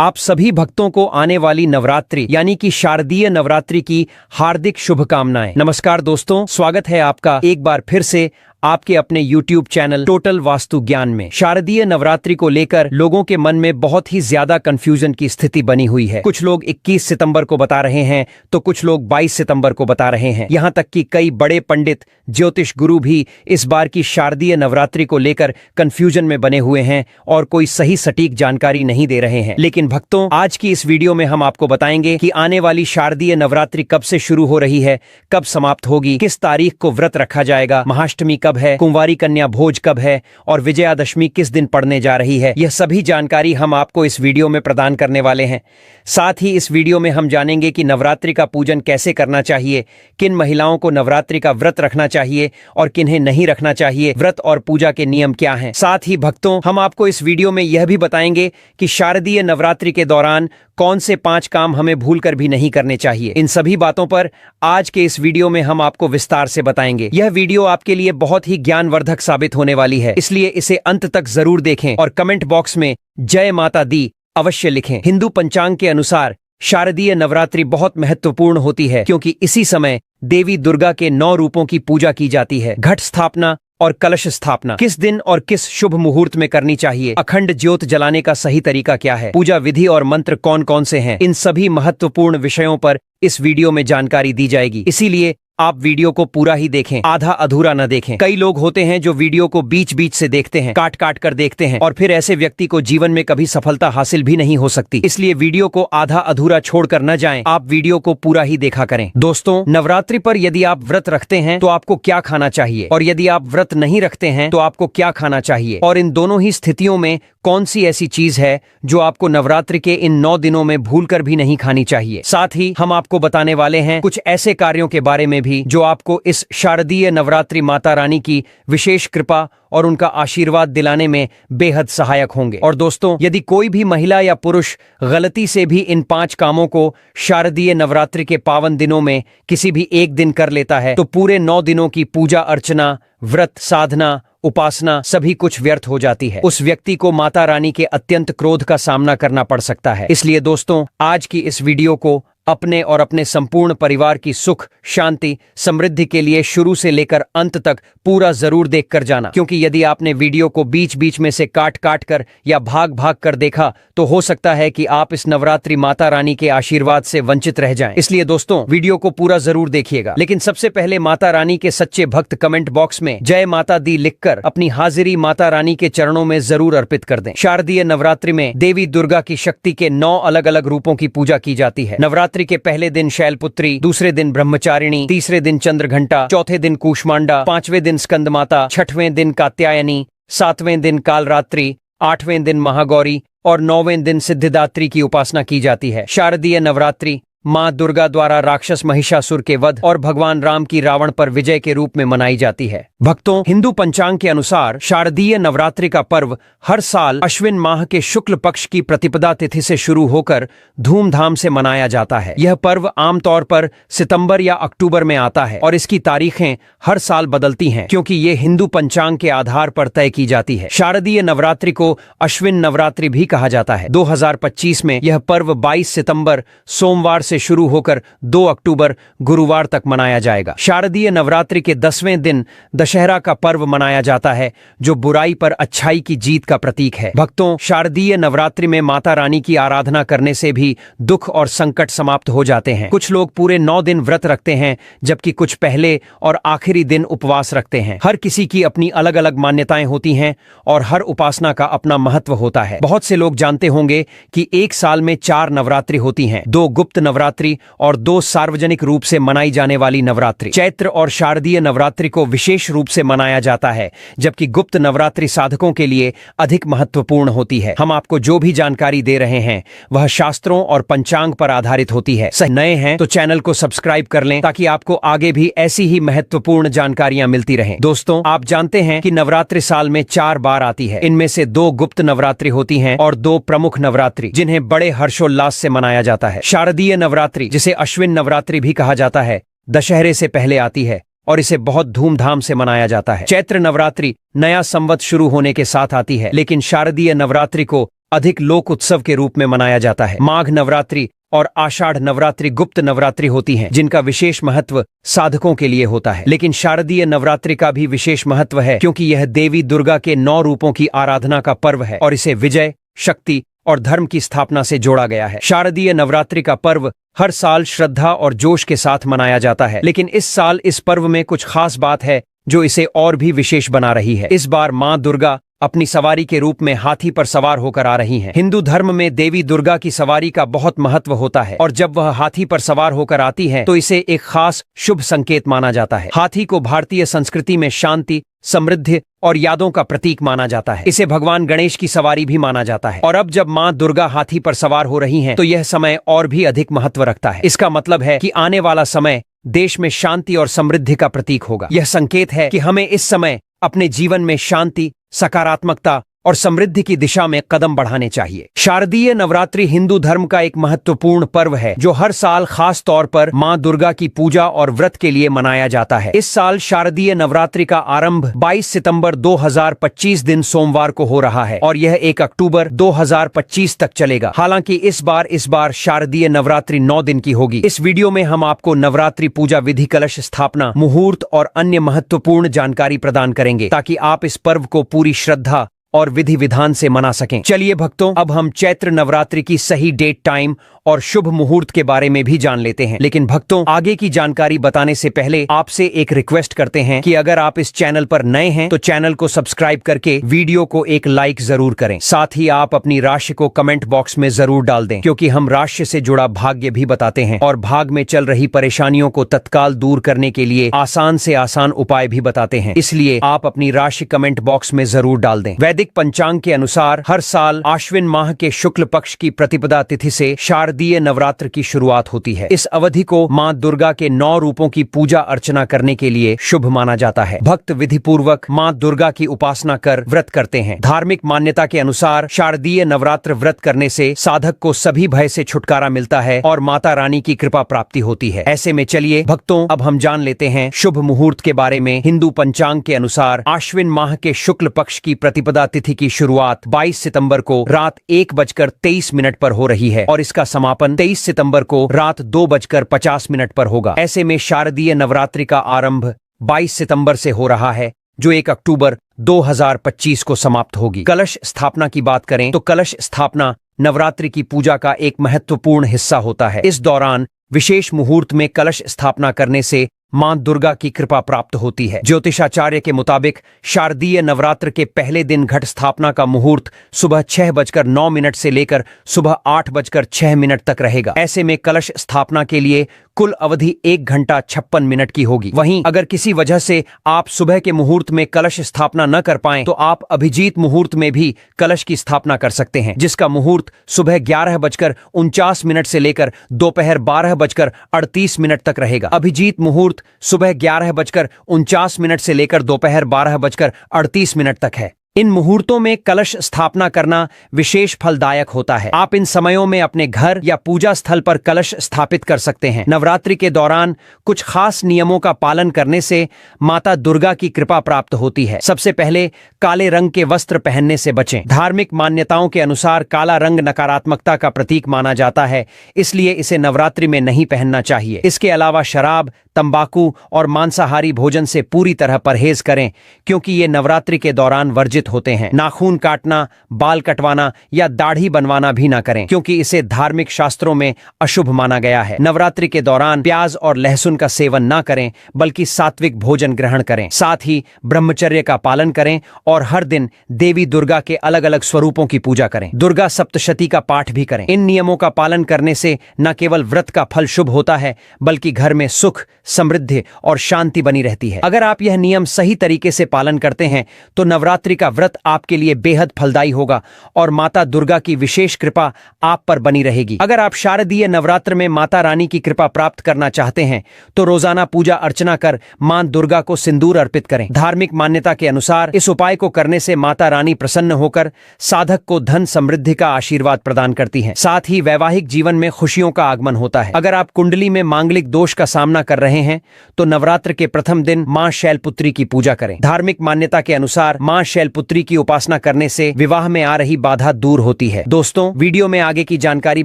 आप सभी भक्तों को आने वाली नवरात्रि यानी कि शारदीय नवरात्रि की हार्दिक शुभकामनाएं। नमस्कार दोस्तों, स्वागत है आपका एक बार फिर से आपके अपने YouTube चैनल टोटल वास्तु ज्ञान में। शारदीय नवरात्रि को लेकर लोगों के मन में बहुत ही ज्यादा कंफ्यूजन की स्थिति बनी हुई है। कुछ लोग 21 सितंबर को बता रहे हैं तो कुछ लोग 22 सितंबर को बता रहे हैं। यहाँ तक कि कई बड़े पंडित ज्योतिष गुरु भी इस बार की शारदीय नवरात्रि को लेकर कंफ्यूजन में बने हुए हैं और कोई सही सटीक जानकारी नहीं दे रहे हैं। लेकिन भक्तों, आज की इस वीडियो में हम आपको बताएंगे कि आने वाली शारदीय नवरात्रि कब से शुरू हो रही है, कब समाप्त होगी, किस तारीख को व्रत रखा जाएगा, महाअष्टमी कब है, कुंवारी कन्या भोज कब है और विजयादशमी किस दिन पड़ने जा रही है। यह सभी जानकारी हम आपको इस वीडियो में प्रदान करने वाले हैं। साथ ही इस वीडियो में हम जानेंगे कि नवरात्रि का पूजन कैसे करना चाहिए, किन महिलाओं को नवरात्रि का व्रत रखना चाहिए और किन्हें नहीं रखना चाहिए, व्रत और पूजा के नियम क्या हैं। साथ ही भक्तों, हम आपको इस वीडियो में यह भी बताएंगे कि शारदीय नवरात्रि के दौरान कौन से 5 काम हमें भूलकर भी नहीं करने चाहिए। इन सभी बातों पर आज के इस वीडियो में हम आपको विस्तार से बताएंगे। यह वीडियो आपके लिए बहुत ही ज्ञानवर्धक साबित होने वाली है, इसलिए इसे अंत तक जरूर देखें और कमेंट बॉक्स में जय माता दी अवश्य लिखें। हिंदू पंचांग के अनुसार शारदीय नवरात्रि बहुत महत्वपूर्ण होती है क्योंकि इसी समय देवी दुर्गा के 9 रूपों की पूजा की जाती है। घट स्थापना और कलश स्थापना किस दिन और किस शुभ मुहूर्त में करनी चाहिए, अखंड ज्योत जलाने का सही तरीका क्या है, पूजा विधि और मंत्र कौन कौन से हैं, इन सभी महत्वपूर्ण विषयों पर इस वीडियो में जानकारी दी जाएगी। इसीलिए आप वीडियो को पूरा ही देखें, आधा अधूरा न देखें। कई लोग होते हैं जो वीडियो को बीच बीच से देखते हैं, काट काट कर देखते हैं और फिर ऐसे व्यक्ति को जीवन में कभी सफलता हासिल भी नहीं हो सकती। इसलिए वीडियो को आधा अधूरा छोड़कर न जाएं, आप वीडियो को पूरा ही देखा करें। दोस्तों, नवरात्रि पर यदि आप व्रत रखते हैं तो आपको क्या खाना चाहिए और यदि आप व्रत नहीं रखते हैं तो आपको क्या खाना चाहिए और इन दोनों ही स्थितियों में कौन सी ऐसी चीज है जो आपको नवरात्रि के इन 9 दिनों में भूलकर भी नहीं खानी चाहिए। साथ ही हम आपको बताने वाले हैं कुछ ऐसे कार्यों के बारे में भी जो आपको इस शारदीय नवरात्रि माता रानी की विशेष कृपा और उनका आशीर्वाद दिलाने में बेहद सहायक होंगे। और दोस्तों, यदि कोई भी महिला या पुरुष गलती से भी इन 5 कामों को शारदीय नवरात्रि के पावन दिनों में किसी भी एक दिन कर लेता है तो पूरे 9 दिनों की पूजा अर्चना, व्रत, साधना, उपासना सभी कुछ व्यर्थ हो जाती है। उस व्यक्ति को माता रानी के अत्यंत क्रोध का सामना करना पड़ सकता है। इसलिए दोस्तों, आज की इस वीडियो को अपने और अपने संपूर्ण परिवार की सुख, शांति, समृद्धि के लिए शुरू से लेकर अंत तक पूरा जरूर देखकर जाना, क्योंकि यदि आपने वीडियो को बीच बीच में से काट काट कर या भाग भाग कर देखा तो हो सकता है कि आप इस नवरात्रि माता रानी के आशीर्वाद से वंचित रह जाएं। इसलिए दोस्तों, वीडियो को पूरा जरूर देखिएगा। लेकिन सबसे पहले माता रानी के सच्चे भक्त कमेंट बॉक्स में जय माता दी लिखकर अपनी हाजिरी माता रानी के चरणों में जरूर अर्पित कर दें। शारदीय नवरात्रि में देवी दुर्गा की शक्ति के 9 अलग अलग रूपों की पूजा की जाती है। नवरात्रि के पहले दिन शैलपुत्री, दूसरे दिन ब्रह्मचारिणी, तीसरे दिन चंद्रघंटा, चौथे दिन कूष्मांडा, 5वें दिन स्कंदमाता, 6वें दिन कात्यायनी, 7वें दिन कालरात्रि, 8वें दिन महागौरी और 9वें दिन सिद्धिदात्री की उपासना की जाती है। शारदीय नवरात्रि माँ दुर्गा द्वारा राक्षस महिषासुर के वध और भगवान राम की रावण पर विजय के रूप में मनाई जाती है। भक्तों, हिंदू पंचांग के अनुसार शारदीय नवरात्रि का पर्व हर साल अश्विन माह के शुक्ल पक्ष की प्रतिपदा तिथि से शुरू होकर धूमधाम से मनाया जाता है। यह पर्व आमतौर पर सितंबर या अक्टूबर में आता है और इसकी तारीखें हर साल बदलती हैं क्योंकि ये हिंदू पंचांग के आधार पर तय की जाती है। शारदीय नवरात्रि को अश्विन नवरात्रि भी कहा जाता है। 2025 में यह पर्व 22 सितंबर सोमवार से शुरू होकर 2 अक्टूबर गुरुवार तक मनाया जाएगा। शारदीय नवरात्रि के 10वें दिन दशहरा का पर्व मनाया जाता है जो बुराई पर अच्छाई की जीत का प्रतीक है। भक्तों, शारदीय नवरात्रि में माता रानी की आराधना करने से भी दुख और संकट समाप्त हो जाते हैं। कुछ लोग पूरे 9 दिन व्रत रखते हैं जबकि कुछ पहले और आखिरी दिन उपवास रखते हैं। हर किसी की अपनी अलग अलग मान्यताएं होती हैं और हर उपासना का अपना महत्व होता है। बहुत से लोग जानते होंगे कि एक साल में 4 नवरात्रि होती हैं, 2 गुप्त नवरात्रि और 2 सार्वजनिक रूप से मनाई जाने वाली नवरात्रि। चैत्र और शारदीय नवरात्रि को विशेष रूप से मनाया जाता है जबकि गुप्त नवरात्रि साधकों के लिए अधिक महत्वपूर्ण होती है। हम आपको जो भी जानकारी दे रहे हैं वह शास्त्रों और पंचांग पर आधारित होती है। नए हैं तो चैनल को सब्सक्राइब कर लें ताकि आपको आगे भी ऐसी ही महत्वपूर्ण जानकारियां मिलती रहें। दोस्तों, आप जानते हैं कि नवरात्रि साल में 4 बार आती है। इनमें से 2 गुप्त नवरात्रि होती हैं और 2 प्रमुख नवरात्रि जिन्हें बड़े हर्षोल्लास से मनाया जाता है। शारदीय नवरात्रि, जिसे अश्विन नवरात्रि भी कहा जाता है, दशहरे से पहले आती है और इसे बहुत धूमधाम से मनाया जाता है। चैत्र नवरात्रि नया संवत शुरू होने के साथ आती है, लेकिन शारदीय नवरात्रि को अधिक लोक उत्सव के रूप में मनाया जाता है। माघ नवरात्रि और आषाढ़ नवरात्रि गुप्त नवरात्रि होती हैं, जिनका विशेष महत्व साधकों के लिए होता है। लेकिन शारदीय नवरात्रि का भी विशेष महत्व है, क्योंकि यह देवी दुर्गा के 9 रूपों की आराधना का पर्व है और इसे विजय, शक्ति और धर्म की स्थापना से जोड़ा गया है। शारदीय नवरात्रि का पर्व हर साल श्रद्धा और जोश के साथ मनाया जाता है, लेकिन इस साल इस पर्व में कुछ खास बात है जो इसे और भी विशेष बना रही है। इस बार मां दुर्गा अपनी सवारी के रूप में हाथी पर सवार होकर आ रही हैं। हिंदू धर्म में देवी दुर्गा की सवारी का बहुत महत्व होता है और जब वह हाथी पर सवार होकर आती हैं, तो इसे एक खास शुभ संकेत माना जाता है। हाथी को भारतीय संस्कृति में शांति, समृद्धि और यादों का प्रतीक माना जाता है। इसे भगवान गणेश की सवारी भी माना जाता है और अब जब मां दुर्गा हाथी पर सवार हो रही हैं, तो यह समय और भी अधिक महत्व रखता है। इसका मतलब है कि आने वाला समय देश में शांति और समृद्धि का प्रतीक होगा। यह संकेत है कि हमें इस समय अपने जीवन में शांति, सकारात्मकता और समृद्धि की दिशा में कदम बढ़ाने चाहिए। शारदीय नवरात्रि हिंदू धर्म का एक महत्वपूर्ण पर्व है, जो हर साल खास तौर पर मां दुर्गा की पूजा और व्रत के लिए मनाया जाता है। इस साल शारदीय नवरात्रि का आरंभ 22 सितंबर 2025 दिन सोमवार को हो रहा है और यह 1 अक्टूबर 2025 तक चलेगा। हालांकि इस बार शारदीय नवरात्रि 9 दिन की होगी। इस वीडियो में हम आपको नवरात्रि पूजा विधि, कलश स्थापना, मुहूर्त और अन्य महत्वपूर्ण जानकारी प्रदान करेंगे, ताकि आप इस पर्व को पूरी श्रद्धा और विधि विधान से मना सकें। चलिए भक्तों, अब हम चैत्र नवरात्रि की सही डेट, टाइम और शुभ मुहूर्त के बारे में भी जान लेते हैं। लेकिन भक्तों, आगे की जानकारी बताने से पहले आपसे एक रिक्वेस्ट करते हैं कि अगर आप इस चैनल पर नए हैं तो चैनल को सब्सक्राइब करके वीडियो को एक लाइक जरूर करें। साथ ही आप अपनी राशि को कमेंट बॉक्स में जरूर डाल दें, क्योंकि हम राशि से जुड़ा भाग्य भी बताते हैं और भाग में चल रही परेशानियों को तत्काल दूर करने के लिए आसान से आसान उपाय भी बताते हैं। इसलिए आप अपनी राशि कमेंट बॉक्स में जरूर डाल दें। वैदिक पंचांग के अनुसार हर साल आश्विन माह के शुक्ल पक्ष की प्रतिपदा तिथि से शारदीय नवरात्र की शुरुआत होती है। इस अवधि को मां दुर्गा के 9 रूपों की पूजा अर्चना करने के लिए शुभ माना जाता है। भक्त विधि पूर्वक मां दुर्गा की उपासना कर व्रत करते हैं। धार्मिक मान्यता के अनुसार शारदीय नवरात्र व्रत करने से साधक को सभी भय से छुटकारा मिलता है और माता रानी की कृपा प्राप्ति होती है। ऐसे में चलिए भक्तों, अब हम जान लेते हैं शुभ मुहूर्त के बारे में। हिंदू पंचांग के अनुसार आश्विन माह के शुक्ल पक्ष की प्रतिपदा तिथि की शुरुआत 22 सितंबर को रात 1:23 पर हो रही है और इसका समापन 23 सितंबर को रात 2:50 पर होगा। ऐसे में शारदीय नवरात्रि का आरंभ 22 सितंबर से हो रहा है, जो 1 अक्टूबर 2025 को समाप्त होगी। कलश स्थापना की बात करें तो कलश स्थापना नवरात्रि की पूजा का एक महत्वपूर्ण हिस्सा होता है। इस दौरान विशेष मुहूर्त में कलश स्थापना करने से मां दुर्गा की कृपा प्राप्त होती है। ज्योतिषाचार्य के मुताबिक शारदीय नवरात्र के पहले दिन घट स्थापना का मुहूर्त सुबह 6:09 से लेकर सुबह 8:06 तक रहेगा। ऐसे में कलश स्थापना के लिए कुल अवधि 1 घंटा 56 मिनट की होगी। वहीं अगर किसी वजह से आप सुबह के मुहूर्त में कलश स्थापना न कर पाएं, तो आप अभिजीत मुहूर्त में भी कलश की स्थापना कर सकते हैं, जिसका मुहूर्त सुबह 11:49 से लेकर दोपहर 12:38 तक रहेगा। अभिजीत मुहूर्त सुबह 11:49 से लेकर दोपहर 12:38 तक है। इन मुहूर्तों में कलश स्थापना करना विशेष फलदायक होता है। आप इन समयों में अपने घर या पूजा स्थल पर कलश स्थापित कर सकते हैं। नवरात्रि के दौरान कुछ खास नियमों का पालन करने से माता दुर्गा की कृपा प्राप्त होती है। सबसे पहले काले रंग के वस्त्र पहनने से बचें। धार्मिक मान्यताओं के अनुसार काला रंग नकारात्मकता का प्रतीक माना जाता है, इसलिए इसे नवरात्रि में नहीं पहनना चाहिए। इसके अलावा शराब, तंबाकू और मांसाहारी भोजन से पूरी तरह परहेज करें, क्योंकि ये नवरात्रि के दौरान वर्जित होते हैं। नाखून काटना, बाल कटवाना या दाढ़ी बनवाना भी ना करें, क्योंकि इसे धार्मिक शास्त्रों में अशुभ माना गया है। नवरात्रि के दौरान प्याज और लहसुन का सेवन ना करें, बल्कि सात्विक भोजन ग्रहण करें। साथ ही ब्रह्मचर्य का पालन करें और हर दिन देवी दुर्गा के अलग अलग स्वरूपों की पूजा करें। दुर्गा सप्तशती का पाठ भी करें। इन नियमों का पालन करने से न केवल व्रत का फल शुभ होता है, बल्कि घर में सुख, समृद्धि और शांति बनी रहती है। अगर आप यह नियम सही तरीके से पालन करते हैं तो नवरात्रि का व्रत आपके लिए बेहद फलदायी होगा और माता दुर्गा की विशेष कृपा आप पर बनी रहेगी। अगर आप शारदीय नवरात्र में माता रानी की कृपा प्राप्त करना चाहते हैं तो रोजाना पूजा अर्चना कर मां दुर्गा को सिंदूर अर्पित करें। धार्मिक मान्यता के अनुसार इस उपाय को करने से माता रानी प्रसन्न होकर साधक को धन समृद्धि का आशीर्वाद प्रदान करती हैं। साथ ही वैवाहिक जीवन में खुशियों का आगमन होता है। अगर आप कुंडली में मांगलिक दोष का सामना कर रहे हैं तो नवरात्र के प्रथम दिन मां शैलपुत्री की पूजा करें। धार्मिक मान्यता के अनुसार मां शैलपुत्री पुत्री की उपासना करने से विवाह में आ रही बाधा दूर होती है। दोस्तों, वीडियो में आगे की जानकारी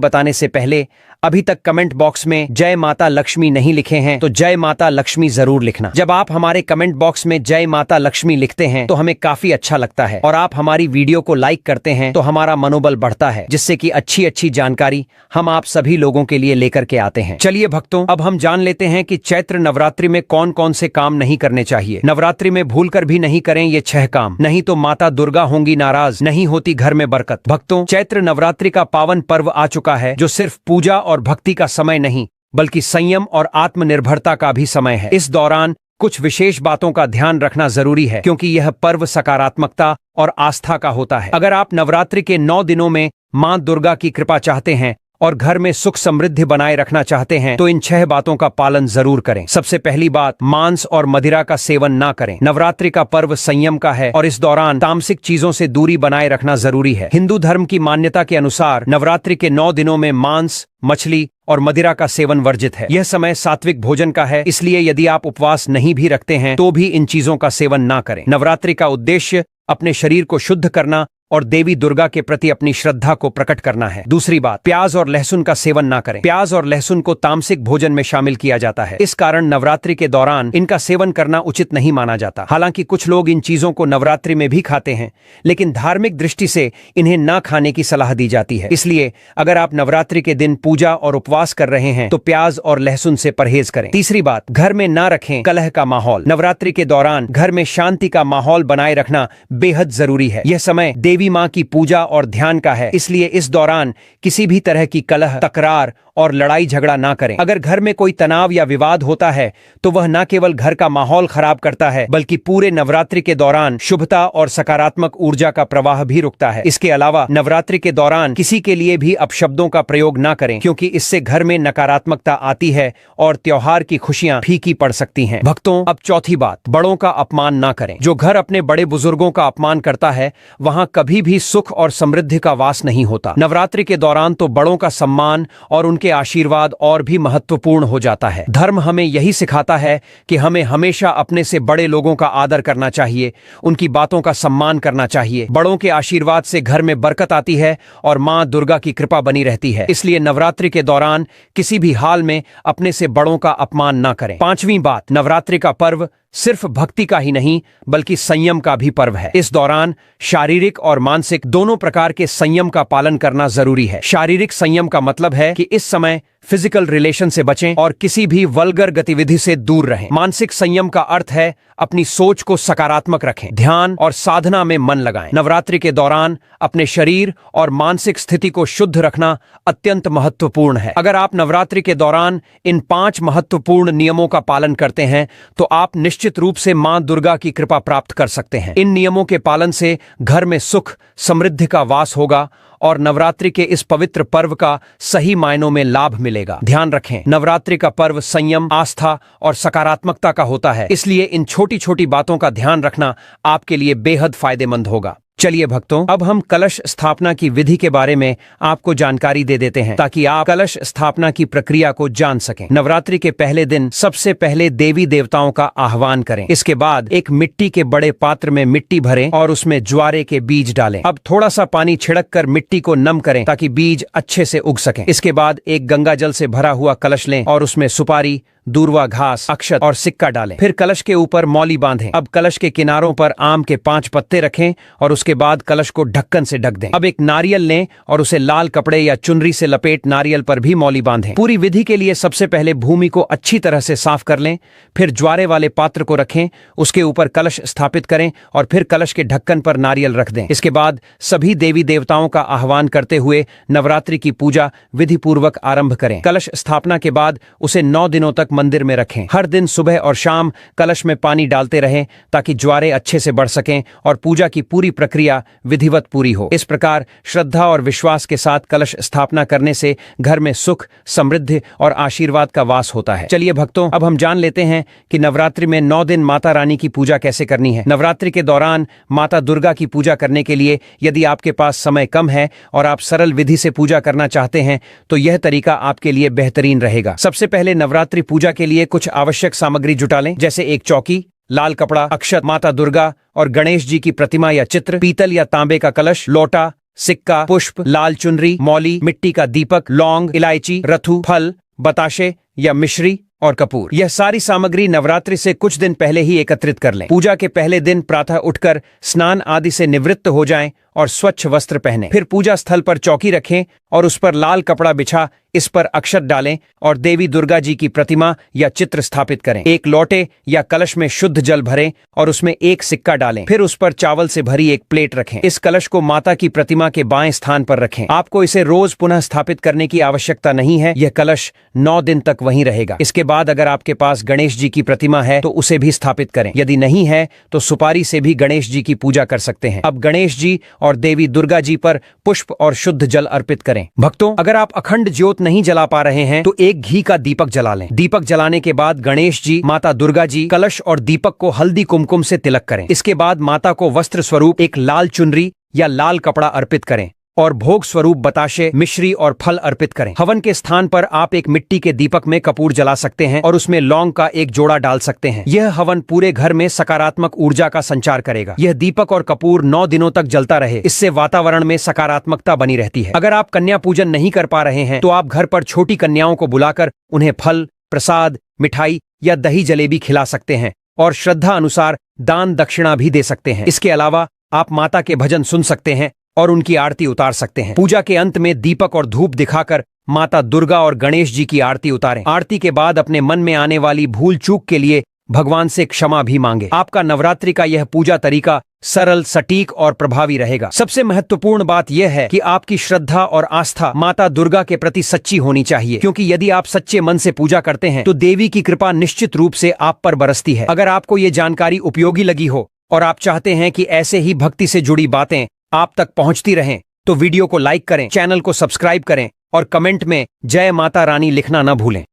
बताने से पहले अभी तक कमेंट बॉक्स में जय माता लक्ष्मी नहीं लिखे हैं तो जय माता लक्ष्मी जरूर लिखना। जब आप हमारे कमेंट बॉक्स में जय माता लक्ष्मी लिखते हैं तो हमें काफी अच्छा लगता है और आप हमारी वीडियो को लाइक करते हैं तो हमारा मनोबल बढ़ता है, जिससे कि अच्छी अच्छी जानकारी हम आप सभी लोगों के लिए लेकर के आते हैं। चलिए भक्तों, अब हम जान लेते हैं कि चैत्र नवरात्रि में कौन कौन से काम नहीं करने चाहिए। नवरात्रि में भूलकर भी नहीं करें ये 6 काम, नहीं तो माता दुर्गा होंगी नाराज, नहीं होती घर में बरकत। भक्तों, चैत्र नवरात्रि का पावन पर्व आ चुका है, जो सिर्फ पूजा और भक्ति का समय नहीं बल्कि संयम और आत्मनिर्भरता का भी समय है। इस दौरान कुछ विशेष बातों का ध्यान रखना जरूरी है, क्योंकि यह पर्व सकारात्मकता और आस्था का होता है। अगर आप नवरात्रि के 9 दिनों में मां दुर्गा की कृपा चाहते हैं और घर में सुख समृद्धि बनाए रखना चाहते हैं तो इन 6 बातों का पालन जरूर करें। सबसे पहली बात, मांस और मदिरा का सेवन ना करें। नवरात्रि का पर्व संयम का है और इस दौरान तामसिक चीजों से दूरी बनाए रखना जरूरी है। हिंदू धर्म की मान्यता के अनुसार नवरात्रि के 9 दिनों में मांस, मछली और मदिरा का सेवन वर्जित है। यह समय सात्विक भोजन का है, इसलिए यदि आप उपवास नहीं भी रखते हैं तो भी इन चीजों का सेवन ना करें। नवरात्रि का उद्देश्य अपने शरीर को शुद्ध करना और देवी दुर्गा के प्रति अपनी श्रद्धा को प्रकट करना है। दूसरी बात, प्याज और लहसुन का सेवन ना करें। प्याज और लहसुन को तामसिक भोजन में शामिल किया जाता है, इस कारण नवरात्रि के दौरान इनका सेवन करना उचित नहीं माना जाता। हालांकि कुछ लोग इन चीजों को नवरात्रि में भी खाते हैं, लेकिन धार्मिक दृष्टि से इन्हें ना खाने की सलाह दी जाती है। इसलिए अगर आप नवरात्रि के दिन पूजा और उपवास कर रहे हैं तो प्याज और लहसुन से परहेज करें। तीसरी बात, घर में ना रखें कलह का माहौल। नवरात्रि के दौरान घर में शांति का माहौल बनाए रखना बेहद जरूरी है। यह समय देवी मां की पूजा और ध्यान का है, इसलिए इस दौरान किसी भी तरह की कलह, तकरार और लड़ाई झगड़ा ना करें। अगर घर में कोई तनाव या विवाद होता है तो वह न केवल घर का माहौल खराब करता है बल्कि पूरे नवरात्रि के दौरान शुभता और सकारात्मक ऊर्जा का प्रवाह भी रुकता है। इसके अलावा नवरात्रि के दौरान किसी के लिए भी अपशब्दों का प्रयोग ना करें, क्योंकि इससे घर में नकारात्मकता आती है और त्योहार की खुशियां फीकी पड़ सकती हैं। भक्तों, अब चौथी बात, बड़ों का अपमान ना करें। जो घर अपने बड़े बुजुर्गों का अपमान करता है वहां कभी भी सुख और समृद्धि का वास नहीं होता। नवरात्रि के दौरान तो बड़ों का सम्मान और उनके आशीर्वाद और भी महत्वपूर्ण हो जाता है। धर्म हमें यही सिखाता है कि हमें हमेशा अपने से बड़े लोगों का आदर करना चाहिए, उनकी बातों का सम्मान करना चाहिए। बड़ों के आशीर्वाद से घर में बरकत आती है और मां दुर्गा की कृपा बनी रहती है। इसलिए नवरात्रि के दौरान किसी भी हाल में अपने से बड़ों का अपमान ना करें। पांचवी बात, नवरात्रि का पर्व सिर्फ भक्ति का ही नहीं बल्कि संयम का भी पर्व है। इस दौरान शारीरिक और मानसिक दोनों प्रकार के संयम का पालन करना जरूरी है। शारीरिक संयम का मतलब है कि इस समय फिजिकल रिलेशन से बचें और किसी भी वल्गर गतिविधि से दूर रहें। मानसिक संयम का अर्थ है अपनी सोच को सकारात्मक रखें, ध्यान और साधना में मन लगाएं। नवरात्रि के दौरान अपने शरीर और मानसिक स्थिति को शुद्ध रखना अत्यंत महत्वपूर्ण है। अगर आप नवरात्रि के दौरान इन 5 महत्वपूर्ण नियमों का पालन करते हैं तो आप निश्चित रूप से मां दुर्गा की कृपा प्राप्त कर सकते हैं। इन नियमों के पालन से घर में सुख समृद्धि का वास होगा और नवरात्रि के इस पवित्र पर्व का सही मायनों में लाभ मिलेगा। ध्यान रखें, नवरात्रि का पर्व संयम, आस्था और सकारात्मकता का होता है, इसलिए इन छोटी छोटी बातों का ध्यान रखना आपके लिए बेहद फायदेमंद होगा। चलिए भक्तों, अब हम कलश स्थापना की विधि के बारे में आपको जानकारी दे देते हैं ताकि आप कलश स्थापना की प्रक्रिया को जान सकें। नवरात्रि के पहले दिन सबसे पहले देवी देवताओं का आह्वान करें। इसके बाद एक मिट्टी के बड़े पात्र में मिट्टी भरें और उसमें ज्वारे के बीज डालें। अब थोड़ा सा पानी छिड़क कर मिट्टी को नम करें ताकि बीज अच्छे से उग सकें। इसके बाद एक गंगा जल से भरा हुआ कलश लें और उसमें सुपारी, दूर्वा घास, अक्षत और सिक्का डालें। फिर कलश के ऊपर मौली बांधें। अब कलश के किनारों पर आम के 5 पत्ते रखें और उसके बाद कलश को ढक्कन से ढक दें। अब एक नारियल लें और उसे लाल कपड़े या चुनरी से लपेट नारियल पर भी मौली बांधें। पूरी विधि के लिए सबसे पहले भूमि को अच्छी तरह से साफ कर लें, फिर ज्वारे वाले पात्र को रखें, उसके ऊपर कलश स्थापित करें और फिर कलश के ढक्कन पर नारियल रख दें। इसके बाद सभी देवी देवताओं का आह्वान करते हुए नवरात्रि की पूजा विधि पूर्वक आरंभ करें। कलश स्थापना के बाद उसे 9 दिनों तक मंदिर में रखें। हर दिन सुबह और शाम कलश में पानी डालते रहें ताकि ज्वारे अच्छे से बढ़ सकें और पूजा की पूरी प्रक्रिया विधिवत पूरी हो। इस प्रकार श्रद्धा और विश्वास के साथ कलश स्थापना करने से घर में सुख, समृद्धि और आशीर्वाद का वास होता है। चलिए भक्तों, अब हम जान लेते हैं कि नवरात्रि में 9 दिन माता रानी की पूजा कैसे करनी है। नवरात्रि के दौरान माता दुर्गा की पूजा करने के लिए यदि आपके पास समय कम है और आप सरल विधि से पूजा करना चाहते हैं तो यह तरीका आपके लिए बेहतरीन रहेगा। सबसे पहले नवरात्रि पूजा के लिए कुछ आवश्यक सामग्री जुटा लें, जैसे एक चौकी, लाल कपड़ा, अक्षत, माता दुर्गा और गणेश जी की प्रतिमा या चित्र, पीतल या तांबे का कलश, लोटा, सिक्का, पुष्प, लाल चुनरी, मौली, मिट्टी का दीपक, लौंग, इलायची, रथु, फल, बताशे या मिश्री और कपूर। यह सारी सामग्री नवरात्रि से कुछ दिन पहले ही एकत्रित कर लें। पूजा के पहले दिन प्रातः उठकर स्नान आदि से निवृत्त हो जाएं और स्वच्छ वस्त्र पहनें। फिर पूजा स्थल पर चौकी रखें और उस पर लाल कपड़ा बिछा इस पर अक्षत डालें और देवी दुर्गा जी की प्रतिमा या चित्र स्थापित करें। एक लोटे या कलश में शुद्ध जल भरें और उसमें एक सिक्का डालें। फिर उस पर चावल से भरी एक प्लेट रखें। इस कलश को माता की प्रतिमा के बाएं स्थान पर रखें। आपको इसे रोज पुनः स्थापित करने की आवश्यकता नहीं है। यह कलश 9 दिन तक वहीं रहेगा। इसके बाद अगर आपके पास गणेश जी की प्रतिमा है तो उसे भी स्थापित करें। यदि नहीं है तो सुपारी से भी गणेश जी की पूजा कर सकते हैं। अब गणेश जी और देवी दुर्गा जी पर पुष्प और शुद्ध जल अर्पित करें। भक्तों, अगर आप अखंड ज्योत नहीं जला पा रहे हैं तो एक घी का दीपक जला लें। दीपक जलाने के बाद गणेश जी, माता दुर्गा जी, कलश और दीपक को हल्दी कुमकुम से तिलक करें। इसके बाद माता को वस्त्र स्वरूप एक लाल चुनरी या लाल कपड़ा अर्पित करें और भोग स्वरूप बताशे, मिश्री और फल अर्पित करें। हवन के स्थान पर आप एक मिट्टी के दीपक में कपूर जला सकते हैं और उसमें लौंग का एक जोड़ा डाल सकते हैं। यह हवन पूरे घर में सकारात्मक ऊर्जा का संचार करेगा। यह दीपक और कपूर 9 दिनों तक जलता रहे। इससे वातावरण में सकारात्मकता बनी रहती है। अगर आप कन्या पूजन नहीं कर पा रहे हैं तो आप घर पर छोटी कन्याओं को बुलाकर उन्हें फल, प्रसाद, मिठाई या दही जलेबी खिला सकते हैं और श्रद्धा अनुसार दान दक्षिणा भी दे सकते हैं। इसके अलावा आप माता के भजन सुन सकते हैं और उनकी आरती उतार सकते हैं। पूजा के अंत में दीपक और धूप दिखाकर माता दुर्गा और गणेश जी की आरती उतारें। आरती के बाद अपने मन में आने वाली भूल चूक के लिए भगवान से क्षमा भी मांगे। आपका नवरात्रि का यह पूजा तरीका सरल, सटीक और प्रभावी रहेगा। सबसे महत्वपूर्ण बात यह है कि आपकी श्रद्धा और आस्था माता दुर्गा के प्रति सच्ची होनी चाहिए, क्योंकि यदि आप सच्चे मन से पूजा करते हैं तो देवी की कृपा निश्चित रूप से आप पर बरसती है। अगर आपको ये जानकारी उपयोगी लगी हो और आप चाहते हैं कि ऐसे ही भक्ति से जुड़ी बातें आप तक पहुंचती रहें तो वीडियो को लाइक करें, चैनल को सब्सक्राइब करें और कमेंट में जय माता रानी लिखना न भूलें।